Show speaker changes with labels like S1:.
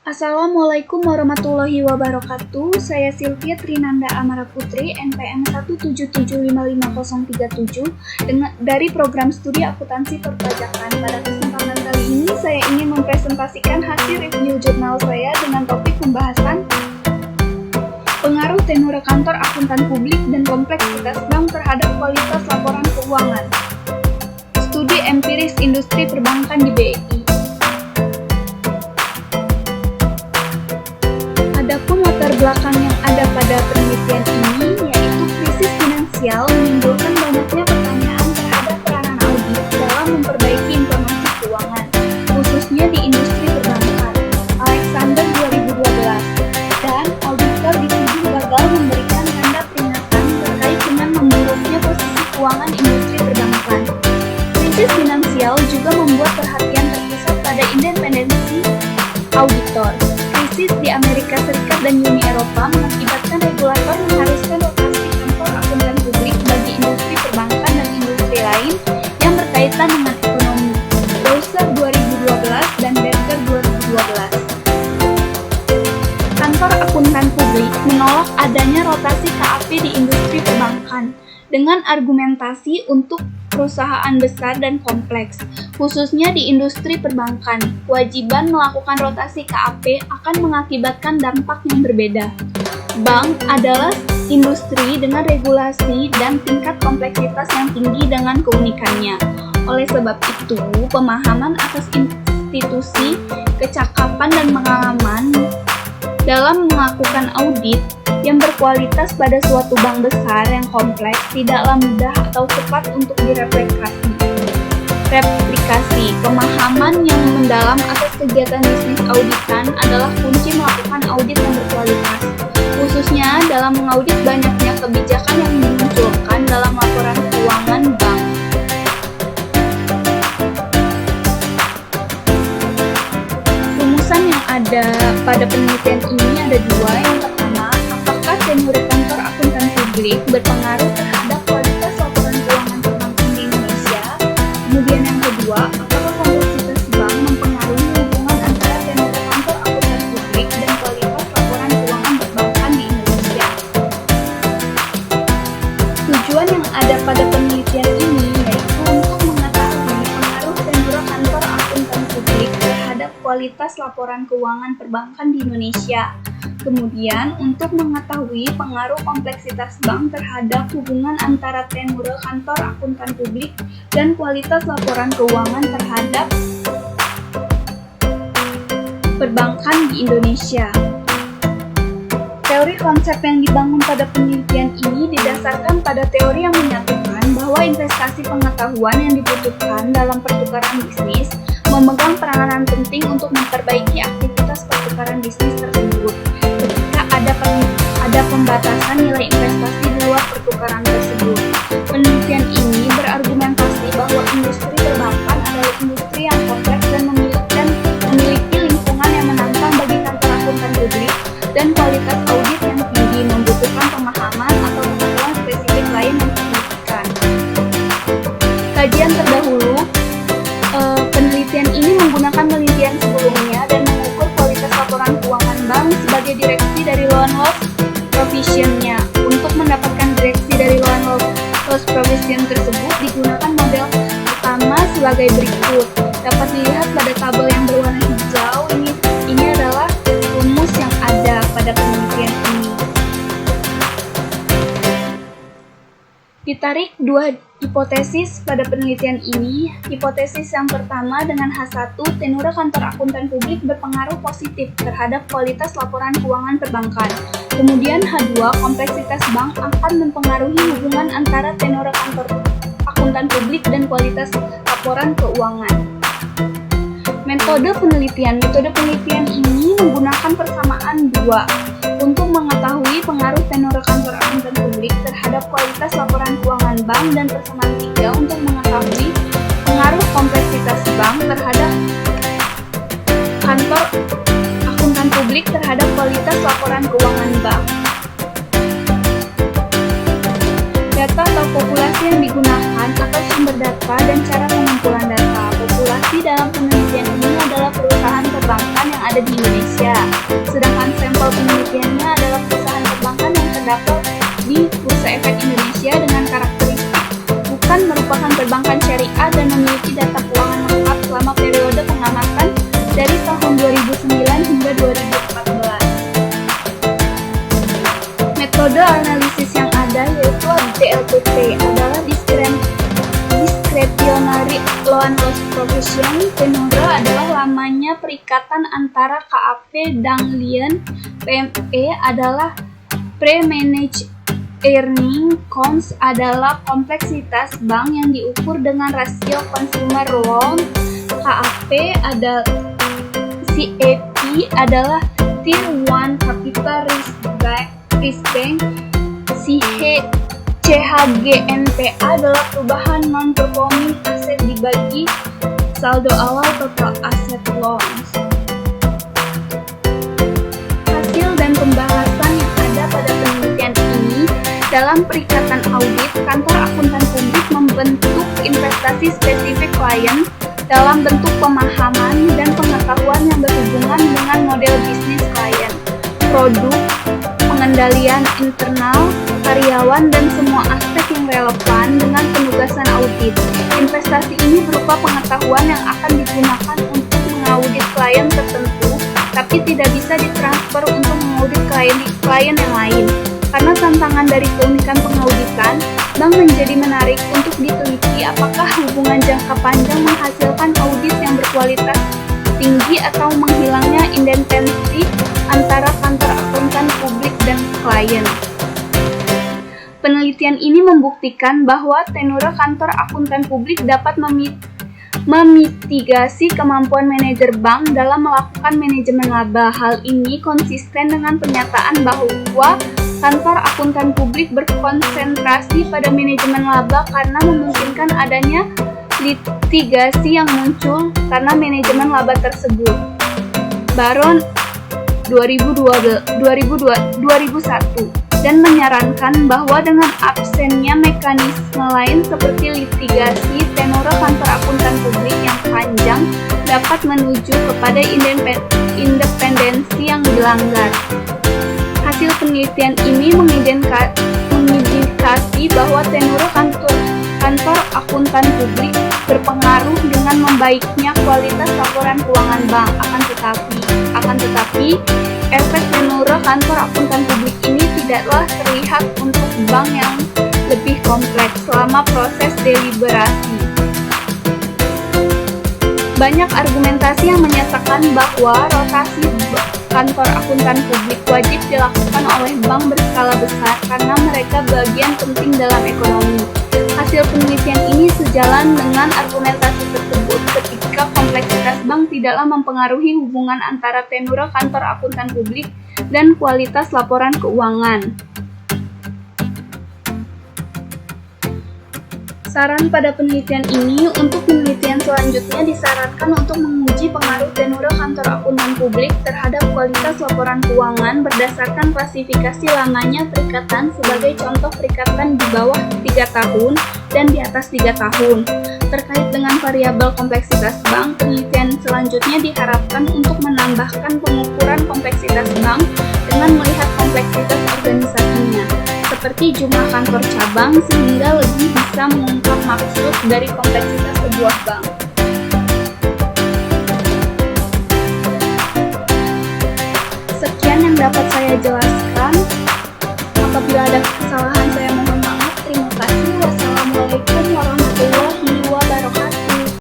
S1: Assalamualaikum warahmatullahi wabarakatuh. Saya Sylvia Trinanda Amara Putri, NPM 177555037 dari program studi akuntansi perpajakan. Pada kesempatan kali ini saya ingin mempresentasikan hasil review jurnal saya dengan topik pembahasan pengaruh tenur kantor akuntan publik dan kompleksitas bank terhadap kualitas laporan keuangan. Studi empiris industri perbankan di BI. Adapun latar belakang yang ada pada penelitian ini, yaitu krisis finansial menimbulkan banyaknya pertanyaan terhadap peranan audit dalam memperbaiki informasi keuangan, khususnya di industri perbankan. Alexander 2012, dan auditor dituduh gagal memberikan tanda peringatan terkait dengan memburuknya posisi keuangan industri perbankan. Krisis finansial juga membuat perhatian terpusat pada independensi auditor. Krisis di Amerika Serikat dan Uni Eropa mengakibatkan regulator mengharuskan rotasi kantor akuntan publik bagi industri perbankan dan industri lain yang berkaitan dengan ekonomi. Browser 2012 dan Berger 2012. Kantor akuntan publik menolak adanya rotasi KAP di industri perbankan dengan argumentasi untuk perusahaan besar dan kompleks, khususnya di industri perbankan. Kewajiban melakukan rotasi KAP akan mengakibatkan dampak yang berbeda. Bank adalah industri dengan regulasi dan tingkat kompleksitas yang tinggi dengan keunikannya. Oleh sebab itu, pemahaman atas institusi, kecakapan dan pengalaman dalam melakukan audit yang berkualitas pada suatu bank besar yang kompleks tidaklah mudah atau cepat untuk direplikasi. Pemahaman yang mendalam atas kegiatan bisnis auditan adalah kunci melakukan audit yang berkualitas, khususnya dalam mengaudit banyaknya kebijakan yang dimunculkan dalam laporan keuangan bank. Rumusan yang ada pada penelitian ini ada dua. Yang pertama, apakah tenur kantor akuntan publik berpengaruh terhadap kualitas laporan keuangan perbankan di Indonesia? Kemudian yang kedua, apakah kompleksitas bank mempengaruhi hubungan antara tenur kantor akuntan publik dan kualitas laporan keuangan perbankan di Indonesia? Tujuan yang ada pada penelitian ini yaitu untuk mengetahui pengaruh tenur kantor akuntan publik terhadap kualitas laporan keuangan perbankan di Indonesia. Kemudian, untuk mengetahui pengaruh kompleksitas bank terhadap hubungan antara tenur kantor akuntan publik dan kualitas laporan keuangan terhadap perbankan di Indonesia. Teori konsep yang dibangun pada penelitian ini didasarkan pada teori yang menyatakan bahwa investasi pengetahuan yang dibutuhkan dalam pertukaran bisnis memegang peranan penting untuk memperbaiki aktivitas pertukaran bisnis tersebut. Ada pembatasan nilai investasi di luar pertukaran tersebut. Penelitian ini berargumentasi bahwa industri perbankan adalah industri yang kompleks dan memiliki lingkungan yang menantang bagi kantor akuntan publik, dan kualitas audit yang tinggi membutuhkan pemahaman atau pengetahuan spesifik lain yang signifikan. Kajian terdahulu, penelitian ini menggunakan penelitian sebelumnya dan mengukur kualitas laporan keuangan bank sebagai direksi dari loan loss provision-nya. Untuk mendapatkan direksi dari loan loss provision tersebut digunakan model pertama sebagai berikut. Dapat dilihat pada tabel yang berwarna hijau. Ini adalah rumus yang ada pada penelitian ini. Ditarik dua hipotesis pada penelitian ini. Hipotesis yang pertama, dengan H1, tenur kantor akuntan publik berpengaruh positif terhadap kualitas laporan keuangan perbankan. Kemudian H2, kompleksitas bank akan mempengaruhi hubungan antara tenur kantor akuntan publik dan kualitas laporan keuangan. Metode penelitian ini menggunakan persamaan dua untuk mengetahui pengaruh tenur kantor akuntan publik terhadap kualitas laporan keuangan bank, dan persamaan 3 untuk mengetahui pengaruh kompleksitas bank terhadap kantor akuntan publik terhadap kualitas laporan keuangan bank. Data atau populasi yang digunakan atau sumber data dan cara pengumpulan data. Populasi dalam penelitian ini adalah perusahaan perbankan yang ada di Indonesia. Sedangkan sampel penelitiannya adalah perusahaan perbankan yang terdapat di Bursa Efek Indonesia dengan karakteristik bukan merupakan perbankan syariah dan memiliki data keuangan lengkap selama periode pengamatan dari tahun 2009 hingga 2014. Metode analisis yang ada yaitu DLTP adalah discretionary loan loss provision. Tenure adalah lamanya perikatan antara KAP dan lien. PME adalah pre-managed earning. Cons adalah kompleksitas bank yang diukur dengan rasio consumer loan. CAP adalah Tier 1 Capital Risk Bank. CHGNPA adalah perubahan non-performing aset dibagi saldo awal total aset loans. Hasil dan pembahasan yang ada pada penelitian ini dalam perikatan audit, kantor akuntan publik membentuk investasi spesifik klien dalam bentuk pemahaman dan pengetahuan yang berhubungan dengan model bisnis klien, produk, pengendalian internal, karyawan, dan semua aspek yang relevan dengan penugasan audit. Investasi ini berupa pengetahuan yang akan digunakan untuk mengaudit klien tertentu, tapi tidak bisa ditransfer untuk mengaudit klien yang lain. Karena tantangan dari keunikan pengauditan, bank menjadi menarik untuk diteliti apakah hubungan jangka panjang menghasilkan audit yang berkualitas tinggi atau menghilangnya independensi antara kantor akuntan publik dan klien. Penelitian ini membuktikan bahwa tenure kantor akuntan publik dapat memitigasi kemampuan manajer bank dalam melakukan manajemen laba. Hal ini konsisten dengan pernyataan bahwa kantor akuntan publik berkonsentrasi pada manajemen laba karena memungkinkan adanya litigasi yang muncul karena manajemen laba tersebut. Baron 2001 dan menyarankan bahwa dengan absennya mekanisme lain seperti litigasi, tenure kantor akuntan publik yang panjang dapat menuju kepada independensi yang dilanggar. Hasil penelitian ini mengindikasi bahwa tenure kantor akuntan publik berpengaruh dengan membaiknya kualitas laporan keuangan bank. Akan tetapi, efek tenure kantor akuntan publik ini tidaklah terlihat untuk bank yang lebih kompleks selama proses deliberasi. Banyak argumentasi yang menyatakan bahwa rotasi kantor akuntan publik wajib dilakukan oleh bank berskala besar karena mereka bagian penting dalam ekonomi. Hasil penelitian ini sejalan dengan argumentasi tersebut ketika kompleksitas bank tidaklah mempengaruhi hubungan antara tenure kantor akuntan publik dan kualitas laporan keuangan. Saran pada penelitian ini, untuk penelitian selanjutnya disarankan untuk menguji pengaruh tenure kantor akuntan publik terhadap kualitas laporan keuangan berdasarkan klasifikasi lamanya perikatan sebagai contoh perikatan di bawah 3 tahun dan di atas 3 tahun. Terkait dengan variabel kompleksitas bank, penelitian selanjutnya diharapkan untuk menambahkan pengukuran kompleksitas bank dengan melihat kompleksitas organisasinya, seperti jumlah kantor cabang, sehingga lebih bisa mengungkap maksud dari kompleksitas sebuah bank. Sekian yang dapat saya jelaskan. Apabila ada kesalahan, saya